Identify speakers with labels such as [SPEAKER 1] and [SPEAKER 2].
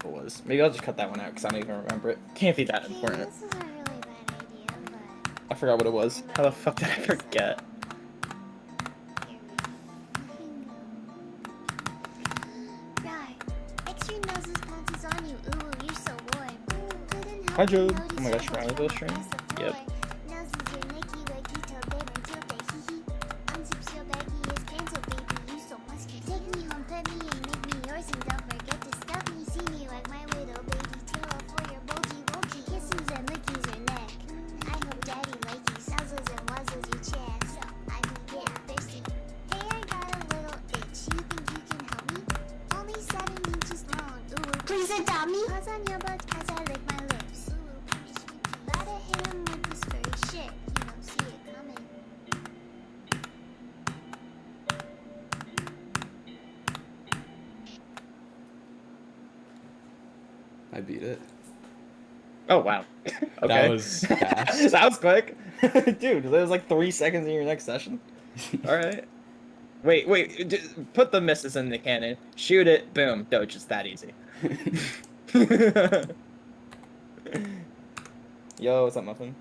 [SPEAKER 1] if it was. Maybe I'll just cut that one out because I don't even remember it. Can't be that important.
[SPEAKER 2] This is a really bad idea, but...
[SPEAKER 1] I forgot what it was. How the fuck did I forget?
[SPEAKER 2] Right. Extra noses pounces on you. Ooh, you're so warm.
[SPEAKER 1] Hi, Joe. Oh my gosh, Riley's little stream? Yep.
[SPEAKER 2] Please adopt me. Paws on your butt as I lick my lips. Ooh, punish me. Gotta hit him with this furry shit. You don't see it coming.
[SPEAKER 3] I beat it.
[SPEAKER 1] Oh, wow. Okay.
[SPEAKER 3] That was fast.
[SPEAKER 1] That was quick. Dude, that was like 3 seconds in your next session. Alright. Wait. Put the misses in the cannon. Shoot it. Boom. Doge. It's that easy. Yo, what's up, Muffin?